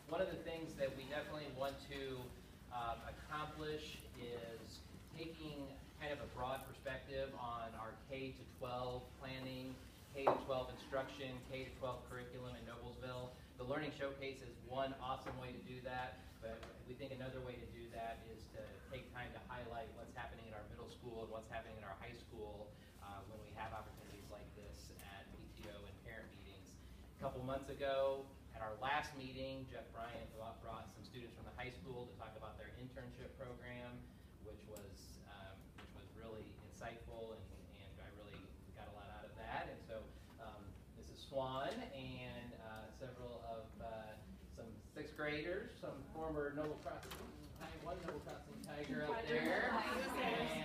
one of the things that we definitely want to accomplish is taking kind of a broad perspective on our K-12 planning, K-12 instruction, K-12 curriculum in Noblesville. The Learning Showcase is one awesome way to do that, but we think another way to do that is to take time to highlight what's happening in our middle school and what's happening in our high school when we have opportunities like this at PTO and parent meetings. A couple months ago, at our last meeting, Jeff Bryant brought some students from the high school to talk about their internship program, which was really insightful, and I really got a lot out of that. And so Mrs. Swan and several of some sixth graders, some former Noble Crossing, one Noble Crossing Tiger up there.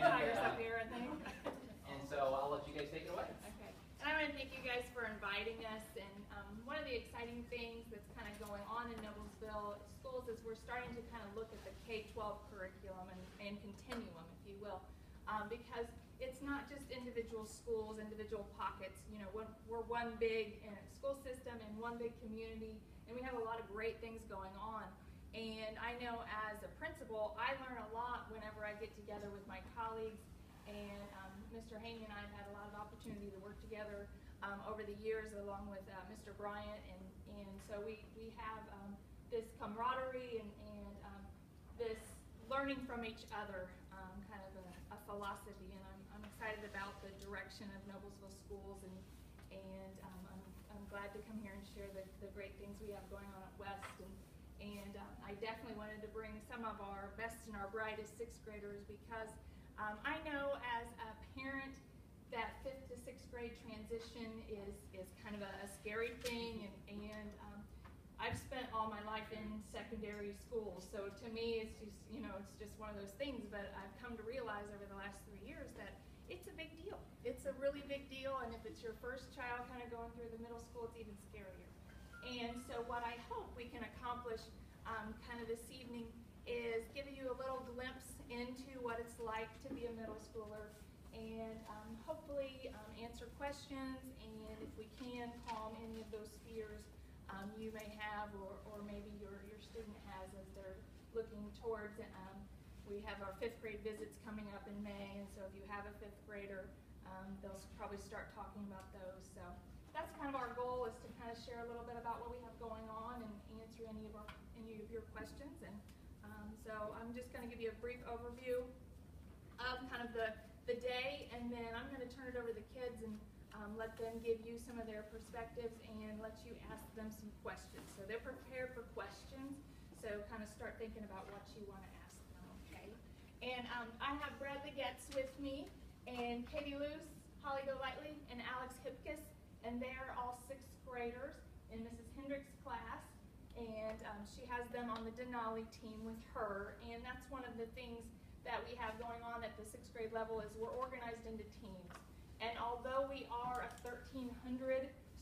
Tigers up here, I think. And so I'll let you guys take it away. Okay. And I want to thank you guys for inviting us. And one of the exciting things that's kind of going on in Noblesville schools is we're starting to kind of look at the K-12 curriculum and continuum, if you will. Because it's not just individual schools, individual pockets. You know, we're one big school system and one big community, and we have a lot of great things going on. And I know as a principal, I learn a lot whenever I get together with my colleagues. And Mr. Haney and I have had a lot of opportunity to work together over the years, along with Mr. Bryant, and so we have this camaraderie and this learning from each other, kind of a philosophy. And I'm excited about the direction of Noblesville schools, and I'm glad to come here and share the great things we have going on at West. And I definitely wanted to bring some of our best and our brightest sixth graders, because I know as a parent that 5th to 6th grade transition is kind of a scary thing, and I've spent all my life in secondary school, so to me it's just, it's just one of those things. But I've come to realize over the last 3 years that it's a big deal. It's a really big deal, and if it's your first child kind of going through the middle school, it's even scarier. And so what I hope we can accomplish kind of this evening is give you a little glimpse into what it's like to be a middle schooler, and hopefully answer questions, and if we can, calm any of those fears you may have, or maybe your student has as they're looking towards. We have our 5th grade visits coming up in May, and so if you have a 5th grader, they'll probably start talking about those. So that's kind of our goal, is to kind of share a little bit about what we have going on and answer any of your questions. And so I'm just going to give you a brief overview of kind of the day, and then I'm going to turn it over to the kids and let them give you some of their perspectives and let you ask them some questions. So they're prepared for questions, so kind of start thinking about what you want to ask them, okay? And I have Bradley Getz with me, and Katie Luce, Holly Golightly, and Alex Hipkiss, and they're all 6th graders in Mrs. Hendricks' class, and she has them on the Denali team with her. And that's one of the things that we have going on at the 6th grade level, is we're organized into teams. And although we are a 1,300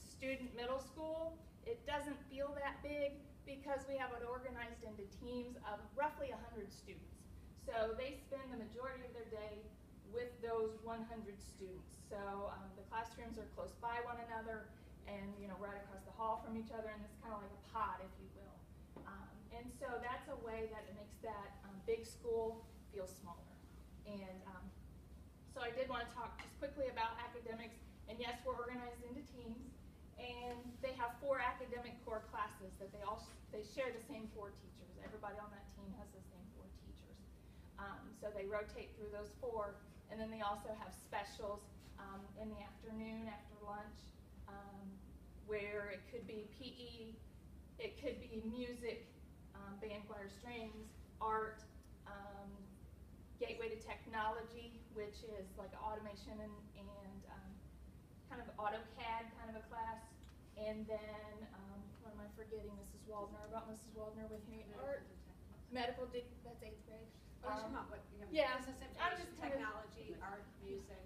student middle school, it doesn't feel that big because we have it organized into teams of roughly 100 students. So they spend the majority of their day with those 100 students. So the classrooms are close by one another, and right across the hall from each other, and it's kind of like a pod, if you will. And so that's a way that it makes that big school feel smaller. And so I did want to talk just quickly about academics. And yes, we're organized into teams, and they have 4 academic core classes that they share the same 4 teachers. Everybody on that team has the same 4 teachers. So they rotate through those 4, and then they also have specials in the afternoon after lunch, where it could be PE, it could be music, band, choir, strings, art, gateway to technology, which is like automation and kind of AutoCAD kind of a class. And then, what am I forgetting, Mrs. Waldner, about Mrs. Waldner with me? Art, medical, that's 8th grade. Business information technology, art, music,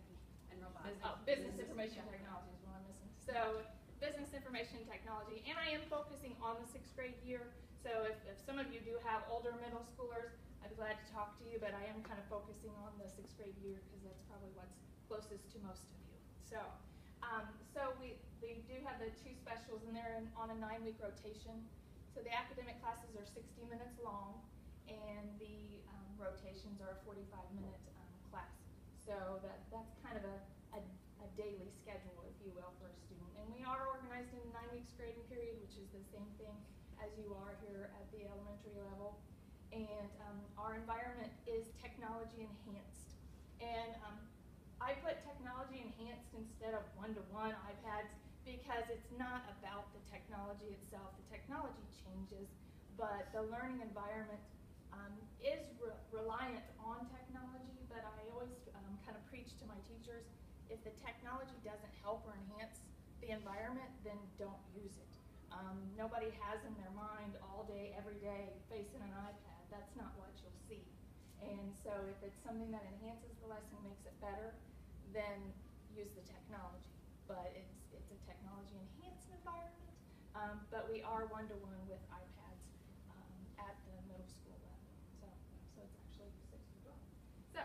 and robotics. Business information technology is what I'm missing. So business information technology, and I am focusing on the 6th grade year. So if some of you do have older middle schoolers, I'd be glad to talk to you, but I am kind of focusing on the 6th grade year because that's probably what's closest to most of you. So, they do have the 2 specials, and they're on a 9-week rotation. So the academic classes are 60 minutes long, and the rotations are a 45-minute class. So that's kind of a daily schedule, if you will, for a student. And we are organized in 9 weeks grading period, which is the same thing as you are here at the elementary level. And our environment is technology enhanced. And I put technology enhanced instead of one-to-one iPads because it's not about the technology itself. The technology changes, but the learning environment is reliant on technology, but I always kind of preach to my teachers, if the technology doesn't help or enhance the environment, then don't use it. Nobody has in their mind all day, every day, facing an iPad. That's not what you'll see. And so if it's something that enhances the lesson, makes it better, then use the technology. But it's a technology enhanced environment, but we are one-to-one with iPads at the middle school level. So it's actually 6 to 12. So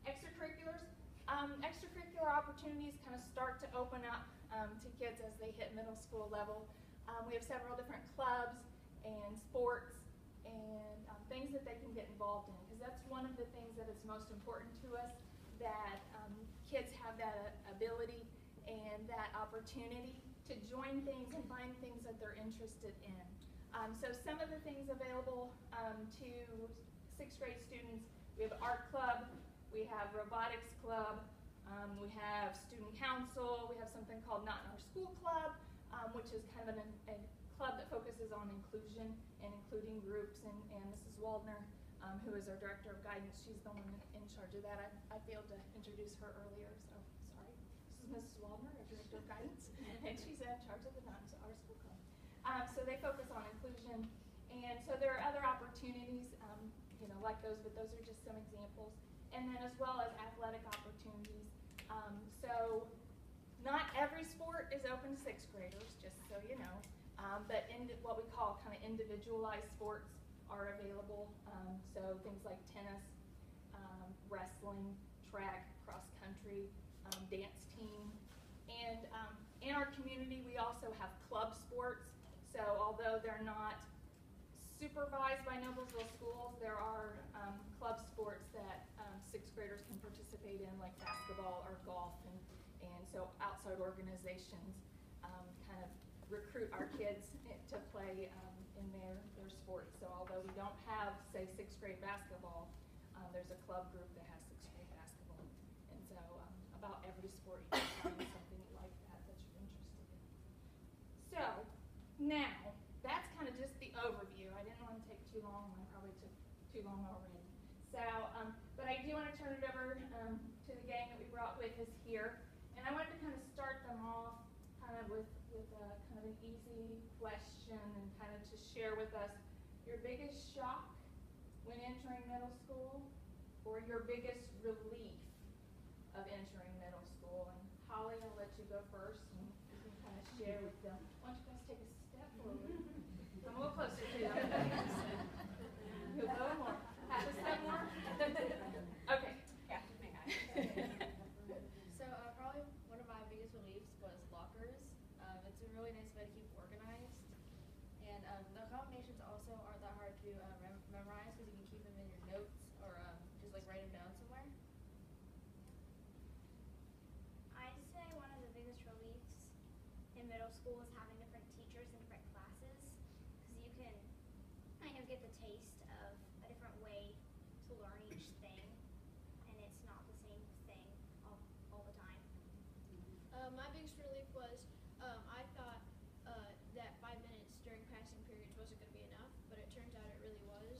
extracurriculars. Extracurricular opportunities kind of start to open up to kids as they hit middle school level. We have several different clubs and sports and things that they can get involved in, because that's one of the things that is most important to us, that kids have that ability and that opportunity to join things and find things that they're interested in. So some of the things available to 6th grade students, we have art club, we have robotics club, we have student council, we have something called Not in Our School Club, which is kind of a club that focuses on inclusion and including groups, and Mrs. Waldner, who is our director of guidance, she's the one in charge of that. I failed to introduce her earlier, so sorry. This is Mrs. Waldner, our director of guidance, and she's in charge of the Not in Our School Club. So they focus on inclusion, and so there are other opportunities, like those, but those are just some examples. And then as well as athletic opportunities. So not every sport is open to 6th graders, just so you know, but what we call kind of individualized sports are available. So things like tennis, wrestling, track, cross country, dance team. And in our community, we also have club sports. So although they're not supervised by Noblesville schools, there are club sports that 6th graders can participate in, like basketball or golf, and so outside organizations kind of recruit our kids to play in their sports. So although we don't have, say, 6th grade basketball, there's a club group that has 6th grade basketball. And so about every sport you can find something like that you're interested in. So now, that's kind of just the overview. I didn't want to take too long, and I probably took too long already. So, but I do want to turn it over to the gang that we brought with us here. And I wanted to kind of start them off kind of with kind of an easy question, and kind of to share with us your biggest shock when entering middle school, or your biggest relief of entering middle school. And Holly, I'll let you go first, and you can kind of share with them. Why don't you guys take a step forward? I'm a little closer to them. A little more. Half a step more? Okay. Yeah. So probably one of my biggest reliefs was lockers. It's a really nice way to keep organized. And the combinations also aren't that hard to memorize, because you can keep them in your notes, or just like write them down somewhere. I'd say one of the biggest reliefs in middle school is having different teachers in different classes, because you can kind of get the taste of a different way to learn each thing, and it's not the same thing all the time. My biggest relief was I thought that 5 minutes during passing periods wasn't going to be enough, but it turns out it really was.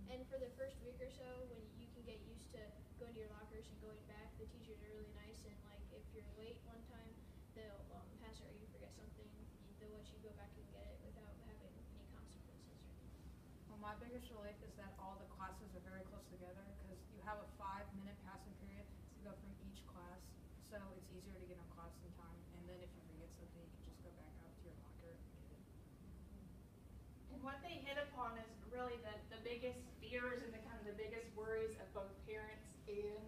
And for the first week or so, when you can get used to going to your lockers and going back, the teachers are really nice, and like if you're late one time, they'll pass it, or you forget something, they'll let you go back and get it without having any consequences or anything. Well, my biggest relief is that all the classes are very close together, because you have a 5-minute passing period to go through each class, so it's easier to get on class in time. And then if you forget something, you can just go back out to your locker and get it. And what they hit upon is really the biggest fears and the kind of the biggest worries of both parents and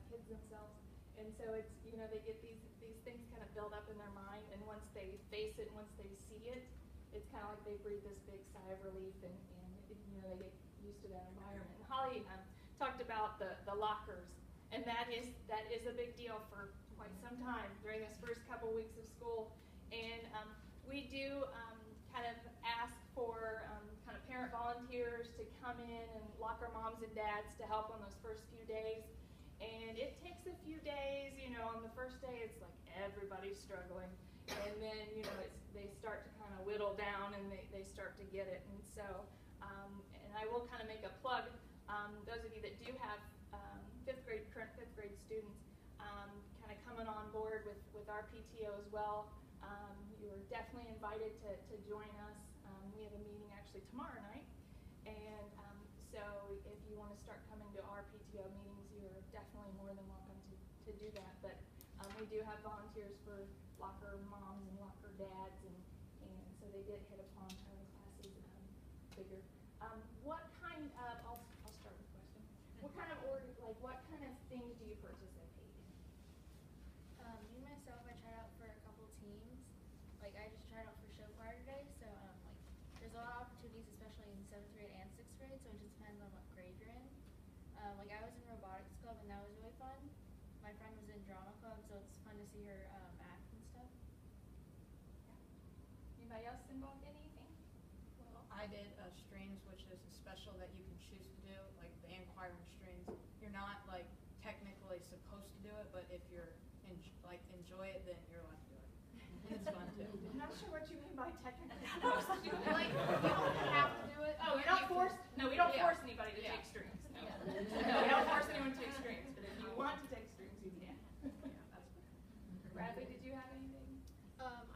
kids themselves. And so it's, they get these things kind of build up in their mind, and once they face it, once they see it, it's kind of like they breathe this big sigh of relief, and they get used to that environment. And Holly talked about the lockers, and that is a big deal for quite some time during this first couple weeks of school. And we do kind of ask for kind of parent volunteers to come in and locker moms and dads to help on those first few days. And it takes a few days, on the first day it's like everybody's struggling. And then, they start to kind of whittle down and they start to get it. And so, and I will kind of make a plug, those of you that do have current fifth grade students, kind of coming on board with our PTO as well. You are definitely invited to join us. We have a meeting actually tomorrow night. And so if you want to start coming to our PTO meetings, you're definitely more than welcome to do that. But we do have volunteers for locker moms and locker dads, and so they did hit upon how the classes bigger. What kind of, I'll start with a question. What kind of things do you participate in? Me myself, I tried out for a couple teams. Like I just tried out for show choir today, so there's a lot of opportunities, especially in 7th grade and 6th grade. So it just depends on what grade you're in. Like I was in robotics club, and that was really fun. My friend was in drama club, so it's fun to see her act and stuff. Yeah. Anybody else involved in anything? Well, I did strings, which is a special that you can choose to do, like band, choir, and strings. You're not like technically supposed to do it, but if you're enjoy it, then you're allowed to do it. And it's fun too. I'm not sure what you mean by technically. Like you don't have to do it. Oh, we don't force. No, we don't Yeah. force anybody to Yeah. take strings. No. No, we don't force anyone to take strings. But if you want to take strings, you can. Yeah, that's fun. Bradley, did you have anything?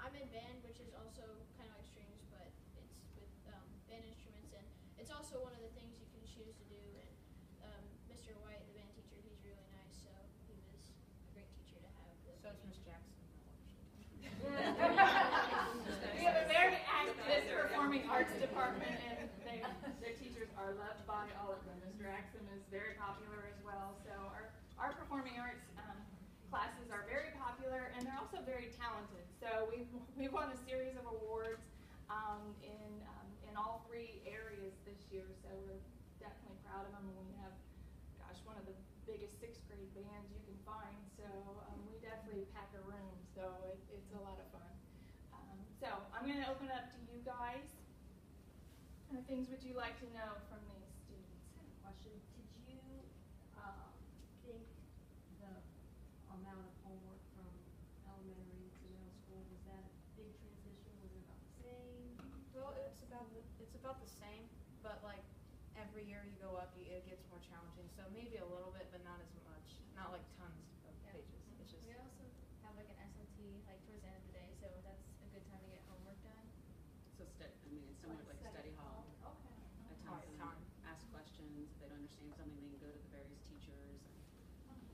I'm in band, which is also kind of like strings, but it's with band instruments, and it's also one of the things you can choose to do. And Mr. White, the band teacher, he's really nice, so he was a great teacher to have. So is Miss Jackson. We have a very active performing arts department, and their teachers are loved by all of them. Mr. Axum is very popular as well. So our performing arts classes are very popular, and they're also very talented. So we've won a series of awards in all 3 areas this year. So we're definitely proud of them, and we have, one of the biggest 6th grade bands you can find. So we definitely pack a room. So it's a lot of fun. So I'm going to open it up to you guys. What kind of things would you like to know from these students? Question, did you think the amount of homework from elementary to middle school, was that a big transition? Was it about the same? Well, it's about the same, but like every year you go up, it gets more challenging. So maybe a little bit, but not as much. Not like tons of pages. It's just. We also have like an SLT like towards the end of the day, so that's a good time to get homework done. So it's somewhat like study hall. Okay. Attend them, ask questions. If they don't understand something, they can go to the various teachers.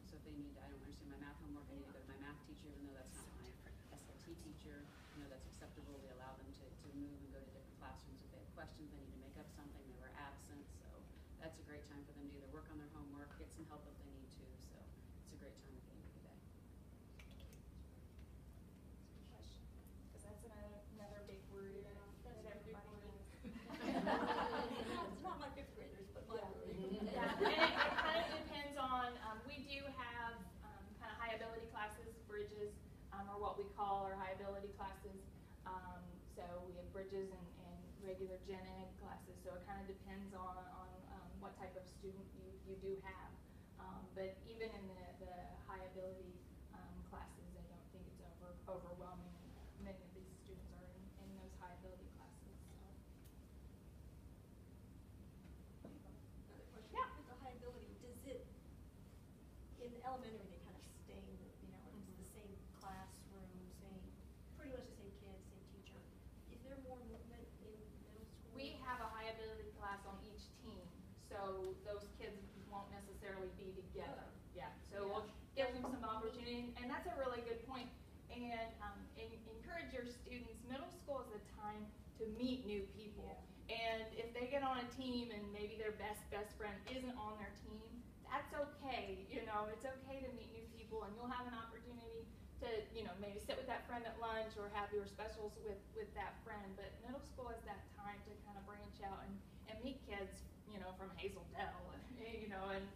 So if they need, I don't understand my math homework, I need to go to my math teacher, even though that's not my SLT teacher. That's acceptable. We allow them to move and go to different classrooms. If they have questions, they need to make up something, they were absent. So that's a great time for them to either work on their homework, get some help if they need to. So it's a great time at the end of the day. Because that's another big word that everybody needs. It's not my 5th graders, but my Yeah, and it kind of depends on, we do have kind of high ability classes, bridges, or what we call our high ability classes. So we have bridges and regular gen ed classes, so it kind of depends on what type of student you do have. But even in the high ability classes, I don't think it's overwhelming. Many of these students are in those high ability classes. So. Another question. Yeah. With the high ability, does it, in elementary, they kind of stay in it's the same classroom, pretty much the same kids, same teacher. Is there more movement in middle school? We have a high ability class on each team, so those kids won't necessarily be together. Yeah, so we'll give them some opportunity, and that's a really good point. And encourage your students. Middle school is a time to meet new people. Yeah. And if they get on a team and maybe their best friend isn't on their team, that's okay. It's okay to meet new people, and you'll have an opportunity to to, you know, maybe sit with that friend at lunch or have your specials with that friend. But middle school is that time to kind of branch out and meet kids, you know, from Hazel Dell, you know, and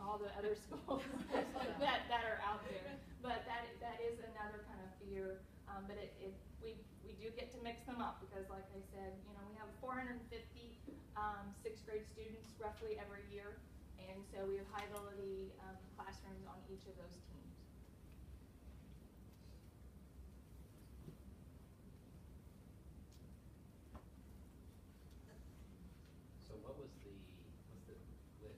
all the other schools that are out there. But that is another kind of fear. But we do get to mix them up because, like I said, you know, we have 450 sixth grade students roughly every year, and so we have high ability classrooms on each of those teams. So what was the with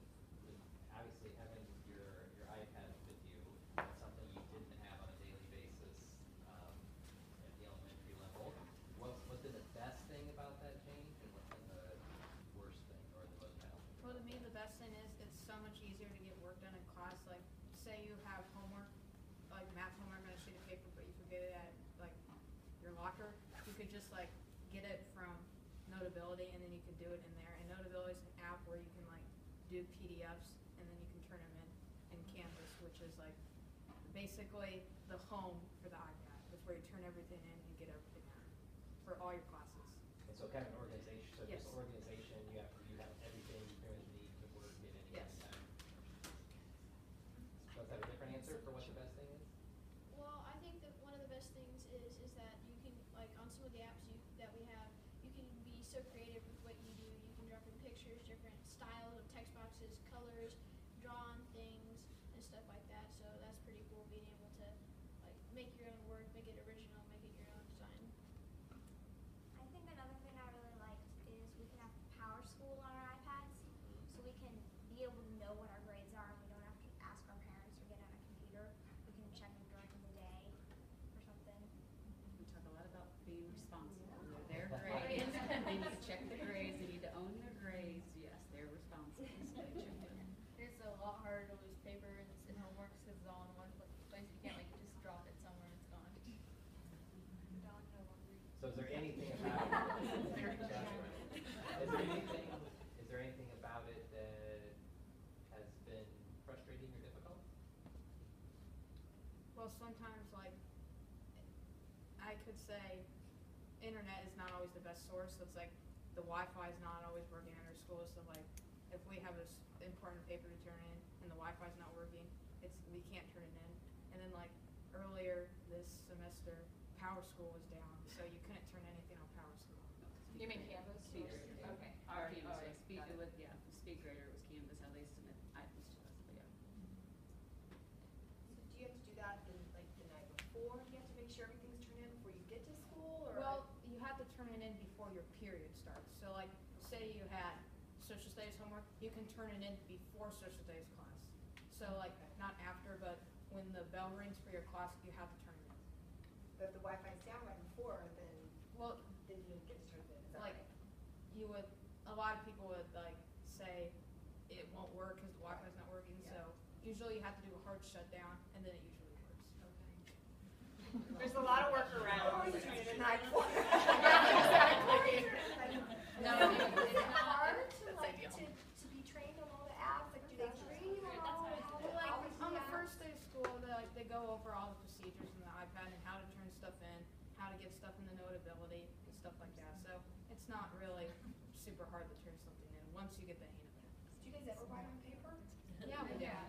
obviously having your iPad with you, that's something you didn't have on a daily basis at the elementary level. What's been the best thing about that change, and what's been the worst thing or the most challenging? Well, to me, the best thing is it's so much easier to get work done in class. Like, say you have homework, like math homework on a sheet of paper, but you forget it at like your locker. You could just like get it from Notability, and then you can do it in there. And Notability is an app where you can like do PDFs, and then you can turn them in Canvas, which is like basically the home for the iPad. It's where you turn everything in and get everything out for all your classes. And so kind of an organization. So Yes. just organization, you have everything you really need to work at any Yes. given time. So is that a different answer for what the best thing is? Well, I think that one of the best things is that you can, like, on some of the apps that we have, you can be so creative with what you do. You can drop in pictures, different styles of text boxes, colors, draw on things, and stuff like that. So that's pretty cool, being able to like make your own work, make it original, make it your own design. I think another thing I really liked is we can have Power School on our iPads, so we can be able to know what our grades are, and we don't have to ask our parents or get on a computer. We can check them during the day or something. We talk a lot about being responsible. They're their grades. They need to check the grades. They need to own their grades. Yes, they're responsible. So they check it. It's a lot harder to lose paper and sit homework because it's all in one place. You can't like just drop it somewhere and it's gone. So is there anything about it? Is there anything about it that has been frustrating or difficult? Well, sometimes like I could say internet is not always the best source. So it's like the Wi-Fi is not always working at our school. So like if we have this important paper to turn in and the Wi-Fi is not working, we can't turn it in. And then like earlier this semester, Power School was down, so you couldn't turn anything on Power School. You mean Canvas? Speed Grader. Okay. Our Alright, Canvas, alright, Speed, got it. Speed Grader was Canvas, how they submit items to us, but yeah. So do you have to do that like the night before? You have to make sure everything's turned in before you get to school, or? Well, you have to turn it in before your period starts. So like say you had social studies homework, you can turn it in before social studies class. So like not after, but when the bell rings for your class, you have to turn it in. But if the Wi-Fi's down right before, then Well, then you get to turn it in. Is that like right? you would, a lot of people would like say it won't work because the Wi-Fi's not working. Yeah. So usually you have to do a hard shutdown, and then it usually works. There's a lot of workarounds. Or you turn it in the night before. Exactly. No, Is it hard to be trained on all the apps? Like, do they train you on all Like these on the apps? first day of school, they go over all the procedures in the iPad and how to turn stuff in, how to get stuff in the Notability and stuff like that. So it's not really super hard to turn something in once you get the hang of it. Do you guys ever write on paper? Yeah, we do. Yeah.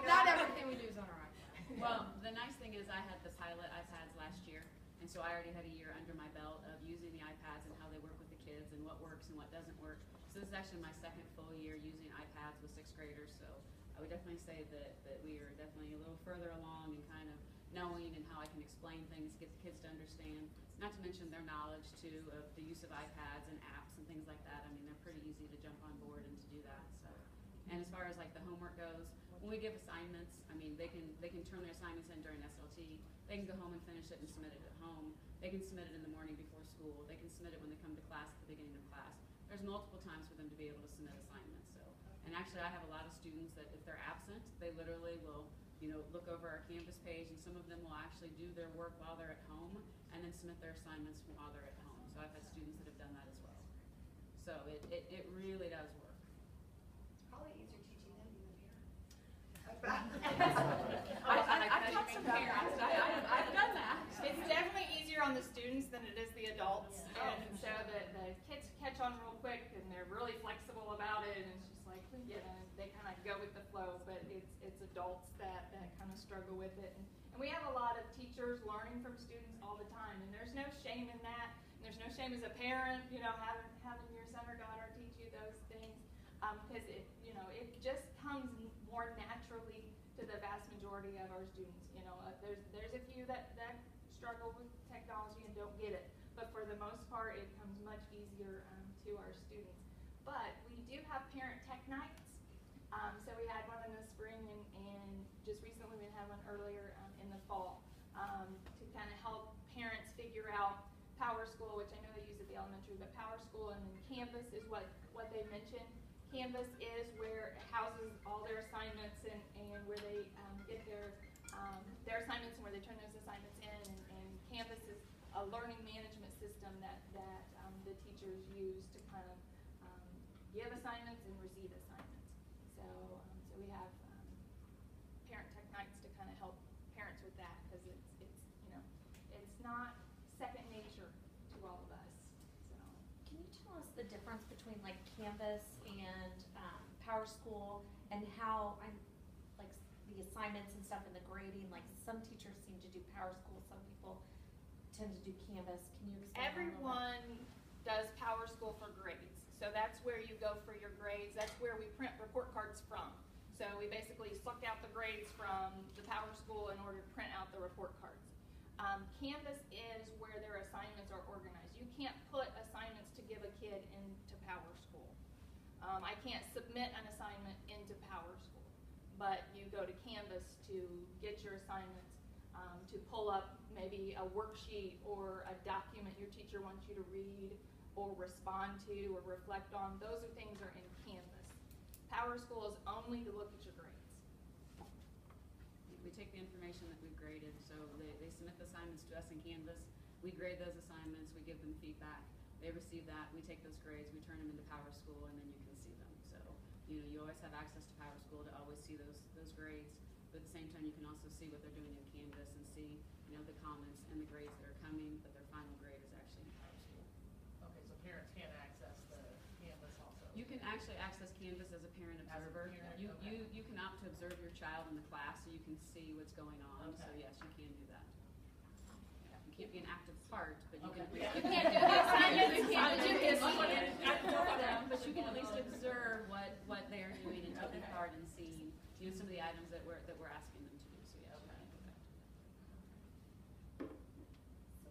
Not everything we do is on our iPad. Well, the nice thing is I had the pilot iPads last year, and so I already had a year under my belt of using the iPads and how they work with the kids and what works and what doesn't work. So this is actually my second full year using iPads with sixth graders, so I would definitely say that we are definitely a little further along in kind of knowing and how I can explain things, get the kids to understand. Not to mention their knowledge too of the use of iPads and apps and things like that. I mean, they're pretty easy to jump on board and to do that. So, and as far as like the homework goes, when we give assignments, I mean, they can turn their assignments in during SLT. They can go home and finish it and submit it at home. They can submit it in the morning before school. They can submit it when they come to class at the beginning of class. There's multiple times for them to be able to submit assignments. So, and actually, I have a lot of students that if they're absent, they literally will, look over our Canvas page, and some of them will actually do their work while they're at home, and then submit their assignments from while they're at home. So I've had students that have done that as well. So it really does work. It's probably easier teaching them than here. I've talked to parents. I've done that. It's definitely easier on the students than it is the adults, and so the kids catch on real quick, and they're really flexible about it, and it's just like, they kind of go with the flow, but it's adults that kind of struggle with it. And we have a lot of teachers learning from students all the time, and there's no shame in that, and there's no shame as a parent, having your son or daughter teach you those things, because it just comes more naturally to the vast majority of our students. There's a few that struggle with technology and don't get it, but for the most part, it comes much easier to our students. But we do have parent tech nights. So we had one in the spring, and just recently we had one earlier in the fall to kind of help parents figure out Power School, which I know they use at the elementary, but Power School and then Canvas is what they mentioned. Canvas is where it houses all their assignments and where they get their assignments and where they turn those assignments in. And Canvas is a learning management system that the teachers use to kind of give assignments and receive assignments. So we have parent tech nights to kind of help parents with that, because it's not second nature to all of us. So can you tell us the difference between like Canvas and Power School, and how like the assignments and stuff and the grading? Like some teachers seem to do Power School, some people tend to do Canvas. Can you explain? Everyone does Power School for grades. So that's where you go for your grades. That's where we print report cards from. So we basically suck out the grades from the Power School in order to print out the report cards. Canvas is where their assignments are organized. You can't put assignments to give a kid into Power School. I can't submit an assignment into Power School, but you go to Canvas to get your assignments, to pull up maybe a worksheet or a document your teacher wants you to read or respond to or reflect on. Those are things that are in Canvas. Power School is only to look at your grades. We take the information that we've graded, so they submit the assignments to us in Canvas. We grade those assignments, we give them feedback. They receive that, we take those grades, we turn them into Power School, and then you can see them. So, you always have access to Power School to always see those grades. But at the same time, you can also see what they're doing in Canvas and see, the comments and the grades that are coming, but their final grade is actually in Power School. Okay, so parents can access the Canvas also? You can actually access Canvas as a parent observer. Okay. You can opt to observe your child in the class so you can see what's going on. Okay. So yes, you can do that. You can't be an active part, but you Okay. can. You can't do the assignments, you can't do the them, but you can at least observe what they are doing and taking part and see some of the items that we're asking them to do. So yes, you can do that. So,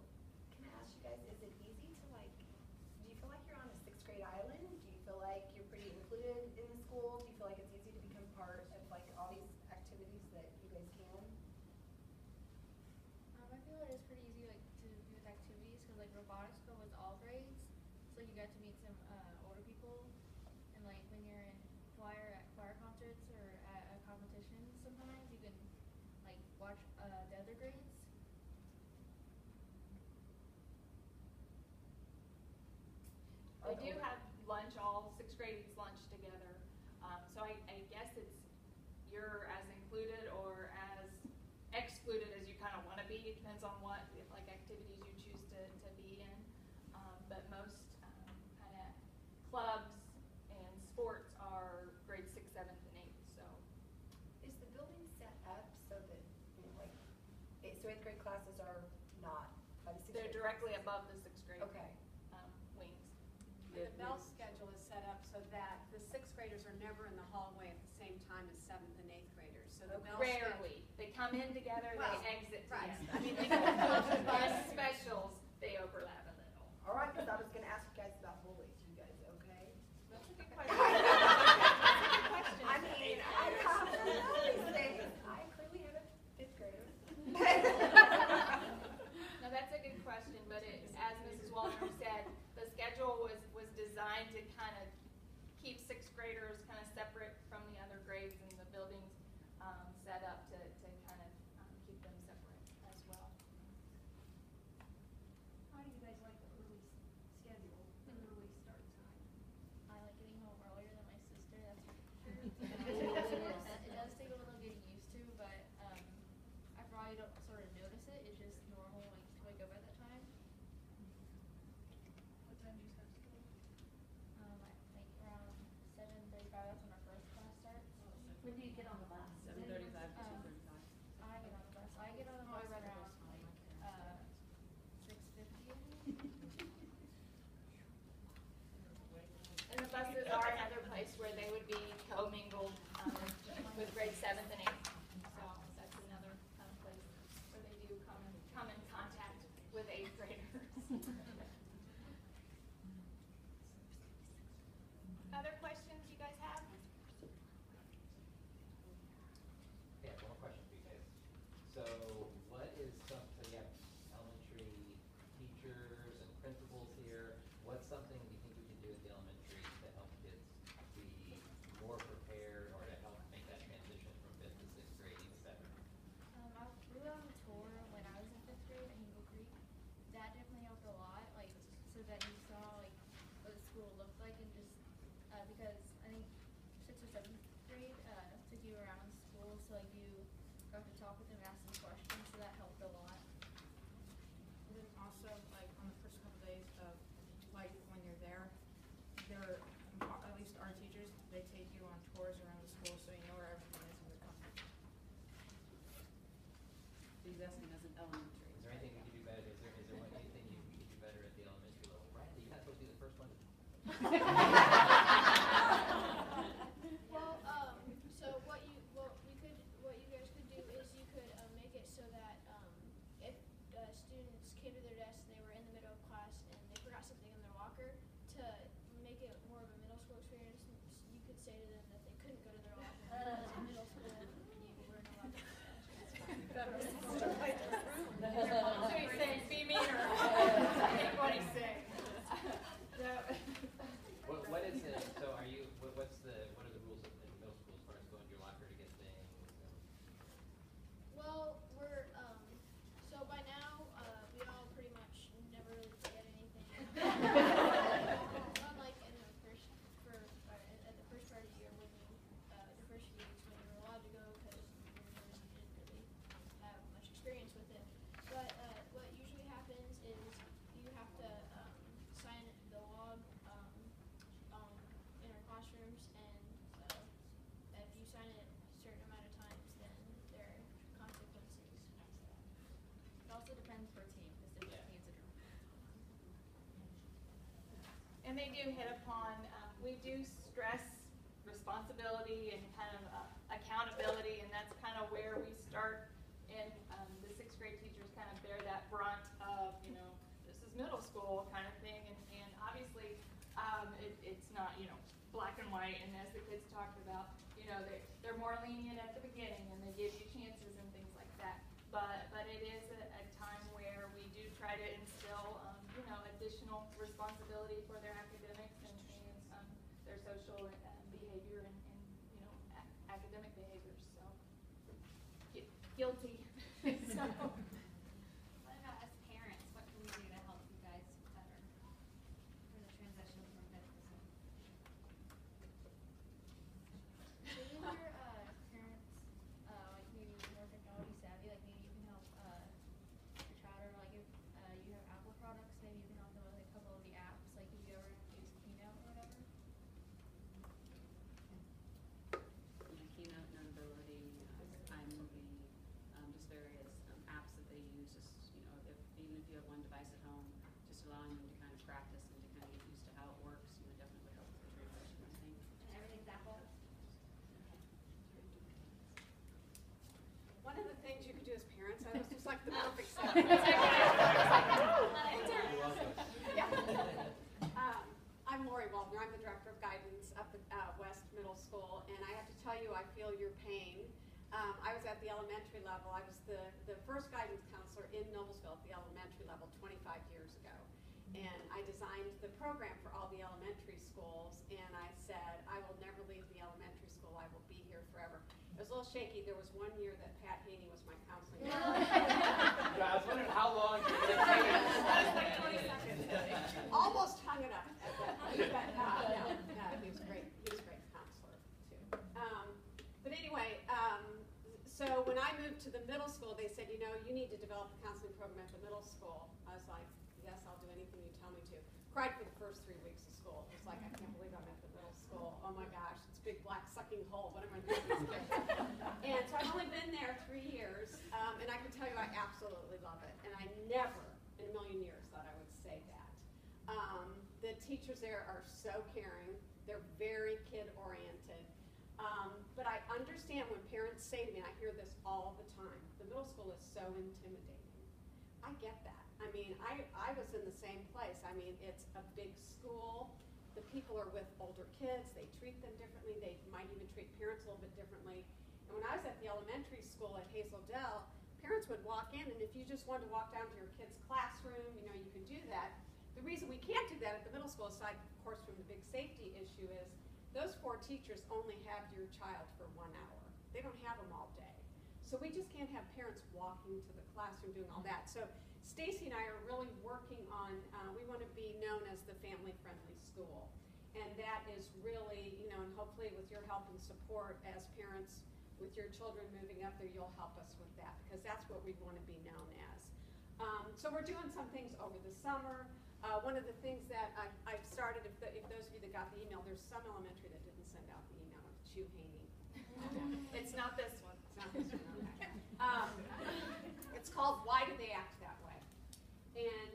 can I ask you guys, is it easy to do you feel like you're on a 6th grade island? Do you feel like you're pretty included in the school? Do you feel like it's easy to become part of all these activities that you guys can? I feel like it's pretty easy to do with activities, because robotics go with all grades, so you get to meet some older people, and when you're in choir at choir concerts or at a competition, sometimes you can watch the other grades. We do have lunch, all 6th grade eats lunch together. So I guess you're as included or as excluded as you kind of want to be. It depends on what activities you choose to be in. But most kind of clubs and sports are grades 6th, 7th, and 8th. So Is the building set up so that, so 8th grade classes are not by the 6th they're grade directly classes? above the 6th grade Okay. wings. The bell schedule is set up so that the 6th graders are never in the hallway at the same time as 7th and 8th graders. So the bell Rarely. They come in together, Well, they exit right. together. I mean, they go to bus specials, they overlap a little. All right, because I was going to ask you guys about bullies. You guys okay? That's a good question. I mean, I don't know these things. I clearly have a 5th grader. No, that's a good question, but as Mrs. Wallner said, the schedule was designed to kind of keep 6th graders kind of separate from the other grades, and the building's set up to kind of keep them separate as well. How do you guys like the early schedule, the early start time? I like getting home earlier than my sister, that's for sure. It does take a little getting to 7th grade, took you around in school, so like you got to talk with them, ask them questions, so that helped a lot. And then also, like, on the first couple days of, like, when you're there, they're, at least our teachers, they take you on tours around the school so you know where everything is when you come. He's asking as an elementary. Is there anything we could do better? Is there anything you could do better at the elementary level? Bradley, you're not supposed to be the first one to. Well, so what you guys could do is you could make it so that if students came to their desk and they were in the middle of class and they forgot something in their locker, to make it more of a middle school experience, you could say to them that they couldn't go to their locker because in middle school you weren't allowed to do that. So he's saying, be meaner. Take what he's saying. What is it? So are you? What are the rules in middle school as far as going to your locker to get things? Well, we're so by now we all pretty much never really forget anything. Unlike in the first at the first part of the year when you the first few weeks when you were allowed to go because you didn't really have much experience with it. But what usually happens is you have to sign the log in our classrooms, and if you sign it a certain amount of times, then there are consequences. It also depends per team, because different teams are different. And they do hit upon, we do stress responsibility and kind of accountability, and that's kind of where we start. And the 6th grade teachers kind of bear that brunt of, this is middle school kind of thing. And obviously, it's not, black and white. And as the kids talked about, they're more lenient at the beginning and they give you chances and things like that. But it is a time where we do try to instill, additional responsibility for their academics and their social behavior and academic behaviors. So, guilty. So. What about as parents? What can we do to help you guys better for the transition from middle to school? So if your parents, like maybe more technology savvy, like maybe you can help your child, or like if you have Apple products, maybe you can help them with like, a couple of the apps, like if you ever use Keynote or whatever. Keynote, Notability, iMovie, just various apps that they use. Just even if you have one device at home, just allowing them to kind of practice and to kind of get used to how it works, definitely would help with the transition, I think. And everything's Apple. One of the things you could do as parents, I was just like the perfect set. Yeah. I'm Lori Waldner. I'm the Director of Guidance up at West Middle School, and I have to tell you, I feel your pain. I was at the elementary level. I was the first guidance counselor in Noblesville at the elementary level 25 years ago. And I designed the program for all the elementary schools, and I said, I will never leave the elementary school. I will be here forever. It was a little shaky. There was one year that Pat Haney was my counseling. Yeah, I was wondering how long you were like 20 seconds. Almost hung it up at that point. But, no, he was great. He was a great counselor, too. But anyway, so when I moved to the middle school, they said, you need to develop a counseling program at the middle school. I was like, yes, I'll do anything you tell me to. Cried for the first 3 weeks of school. It was like, I can't believe I'm at the middle school. Oh my gosh, it's a big black sucking hole. What am I doing with these kids? And so I've only been there 3 years, and I can tell you I absolutely love it. And I never in a million years thought I would say that. The teachers there are so caring. They're very kid-oriented. But I understand when parents say to me, and I hear this all the time, the middle school is so intimidating. I get that. I mean, I was in the same place. I mean, it's a big school. The people are with older kids. They treat them differently. They might even treat parents a little bit differently. And when I was at the elementary school at Hazel Dell, parents would walk in, and if you just wanted to walk down to your kid's classroom, you can do that. The reason we can't do that at the middle school, aside, of course, from the big safety issue, is those 4 teachers only have your child for 1 hour. They don't have them all day. So we just can't have parents walking to the classroom doing all that. So Stacy and I are really working on, we want to be known as the family-friendly school. And that is really, and hopefully with your help and support as parents with your children moving up there, you'll help us with that, because that's what we want to be known as. So we're doing some things over the summer. One of the things that I've started, if those of you that got the email, there's some elementary that didn't send out the email of Chew Haney. It's not this one. It's not this one, okay. It's called Why Do They Act That Way? And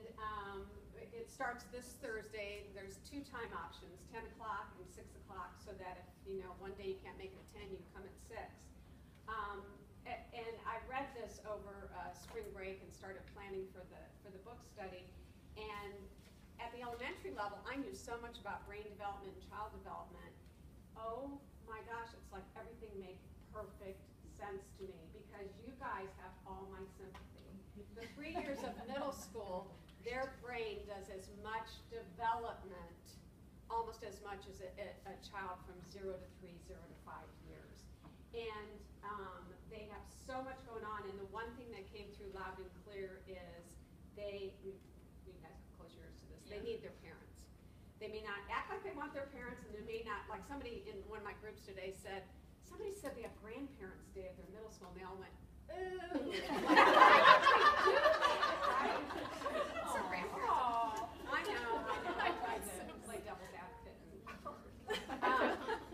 it starts this Thursday. There's 2 time options, 10 o'clock and 6 o'clock, so that if, one day you can't make it at 10, you can come at 6. And I read this over spring break and started planning for the book study. And at the elementary level, I knew so much about brain development and child development. Oh my gosh, it's like everything made perfect sense to me, because you guys have all my sympathy. The 3 years of middle school, their brain does as much development, almost as much as a child from 0 to 3, 0 to 5 years. And they have so much going on, and the one thing that came through loud and clear is you guys have close your ears to this, they need their parents. They may not act like they want their parents, and they may not, like somebody in one of my groups today said, somebody said they have grandparents day at their middle school, and they all went, ooh. I know. Play devil's advocate.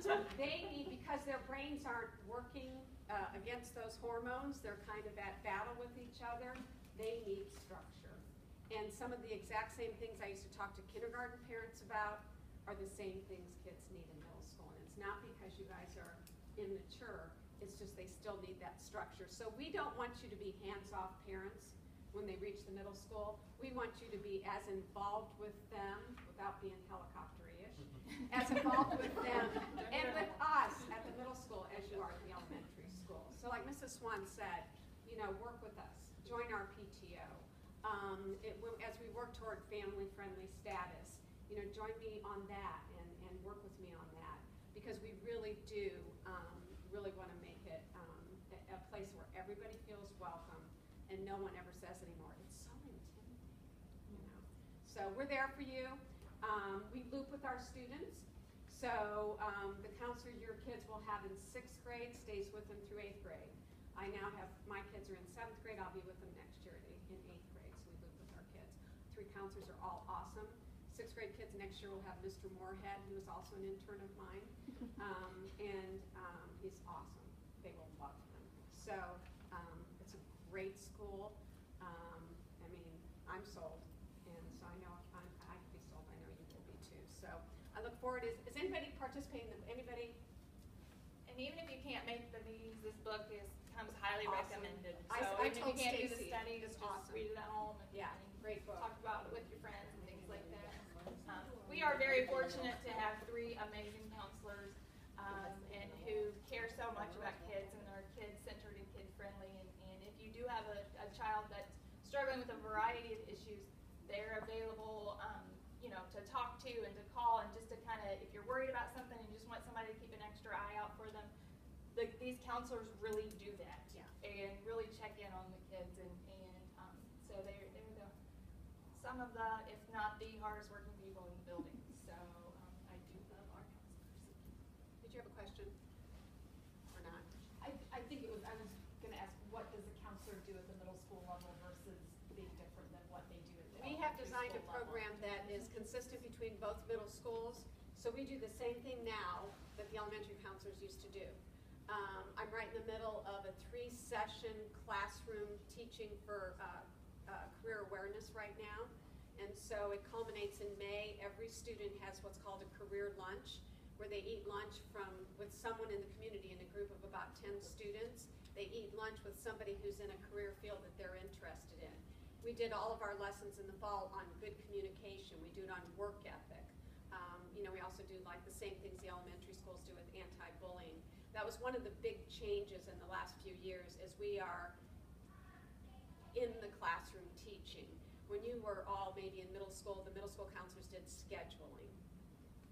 So they need, because their brains aren't working against those hormones, they're kind of at battle with each other, they need structure. And some of the exact same things I used to talk to kindergarten parents about are the same things kids need in middle school. And it's not because you guys are immature, it's just they still need that structure. So we don't want you to be hands-off parents when they reach the middle school. We want you to be as involved with them, without being helicopter-ish, as involved with them and with us at the middle school as you are at the elementary school. So like Mrs. Swan said, work with us, join our PTO. As we work toward family-friendly status, join me on that and work with me on that, because we really do really want to make it a place where everybody feels welcome and no one ever says anymore, it's so intimidating, So we're there for you. We loop with our students. So the counselor your kids will have in 6th grade stays with them through 8th grade. I now have, my kids are in 7th grade, I'll be with them next year in 8th grade, so we loop with our kids. 3 counselors are all awesome. 6th grade kids next year will have Mr. Moorhead, who is also an intern of mine, and he's awesome. They will love him. So it's a great school. I'm sold, and so I know I can be sold. I know you will be too. So I look forward. Is anybody participating? Anybody? And even if you can't make the meetings, this book comes highly Awesome. recommended. So I even if told you can't do the Stacy, study, it's just awesome. read it at home and, Great book. talk about it with your friends and things like that. We are very fortunate to have 3 amazing counselors and who care so much about kids and are kid-centered and kid-friendly. And if you do have a child that's struggling with a variety of issues, they're available, to talk to and to call, and just to kind of, if you're worried about something and just want somebody to keep an extra eye out for them, these counselors really do that, and really check in on the kids, and so they're some of the, if not the hardest working people in the building. So I do love our counselors. Did you have a question or not? I think I was going to ask, what does a counselor do at the middle school level versus being different than what they do at the We have elementary designed a school level? program that is consistent between both middle schools. So we do the same thing now that the elementary counselors used to do. I'm right in the middle of a 3-session classroom teaching for career awareness right now. And so it culminates in May. Every student has what's called a career lunch, where they eat lunch with someone in the community, in a group of about 10 students. They eat lunch with somebody who's in a career field that they're interested in. We did all of our lessons in the fall on good communication. We do it on work ethic. We also do like the same things the elementary schools do with anti-bullying. That was one of the big changes in the last few years, is we are in the classroom teaching. When you were all maybe in middle school, the middle school counselors did scheduling.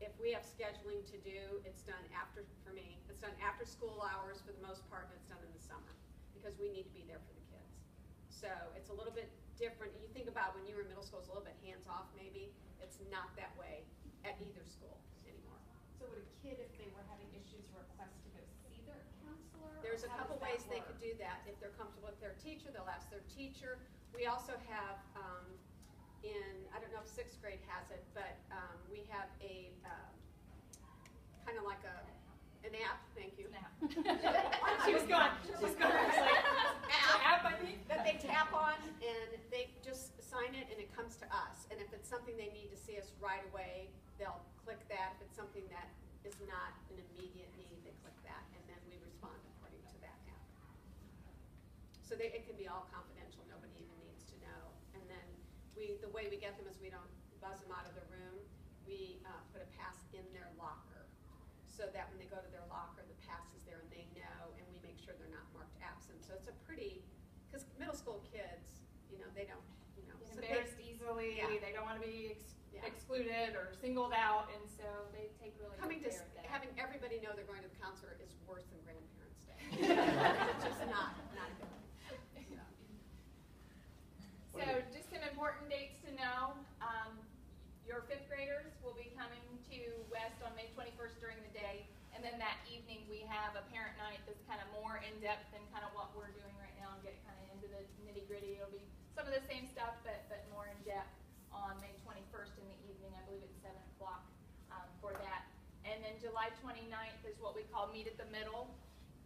If we have scheduling to do, it's done after, for me, it's done after school hours for the most part, and it's done in the summer, because we need to be there for the kids. So it's a little bit different. You think about when you were in middle school, it's a little bit hands-off maybe. It's not that way at either school anymore. So would a kid, if they were having issues, request to go see their counselor? or There's a how couple does that ways they work? could do that. If they're comfortable with their teacher, they'll ask their teacher. We also have, I don't know if 6th grade has it, but we have a, kind of like an app, thank you. She was gone. She was gone. I was like, app, I think. That they tap on, and they just sign it, and it comes to us. And if it's something they need to see us right away, they'll click that. If it's something that is not an immediate need, they click that, and then we respond according to that app. So it can be all confidential, nobody even needs to know. And then the way we get them is we don't buzz them out of the room. We put a pass in their locker, so that when they go to their locker, the pass is there and they know, and we make sure they're not marked absent. So it's a pretty, because middle school kids, they don't, Get so embarrassed easily. Yeah. They don't want to be Yeah. excluded or singled out, and so they take really coming good to care of that. having everybody know they're going to the counselor is worse than Grandparents' Day. It's just not good. So just some important dates to know. Your 5th graders will be coming to West on May 21st during the day. And then that evening we have a parent night that's kind of more in-depth than kind of what we're doing right now and get kind of into the nitty-gritty. It'll be some of the same stuff, but more in-depth on May 21st in the evening. I believe it's 7 o'clock for that. And then July 29th is what we call Meet at the Middle.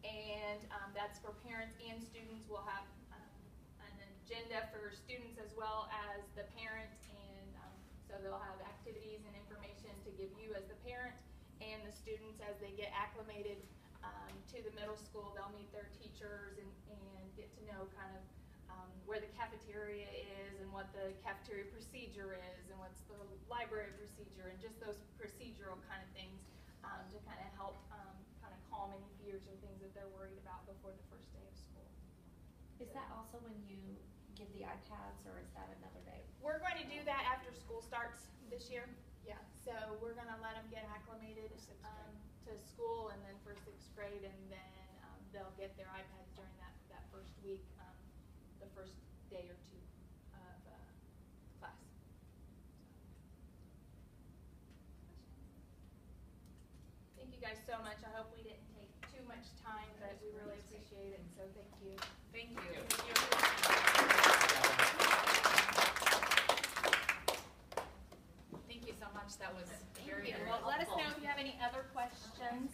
And that's for parents and students. We'll have an agenda for students as well as the parent, and so they'll have activities and information to give you as the parent and the students as they get acclimated to the middle school. They'll meet their teachers and get to know kind of where the cafeteria is and what the cafeteria procedure is and what's the library procedure and just those procedural kind of things to kind of help kind of calm any fears or things that they're worried about before the first day of school. Is that also when you give the iPads, or is that another day? We're going to do that after school starts this year. Yeah, so we're going to let them get acclimated to school, and then for 6th grade, and then they'll get their iPads during that first week, the first day or two of class. Thank you guys so much. I hope we didn't take too much time, but we really appreciate it, so thank you. Thank you. Thank you so much. That was Thank very, you. very Well, let us helpful. know if you have any other questions.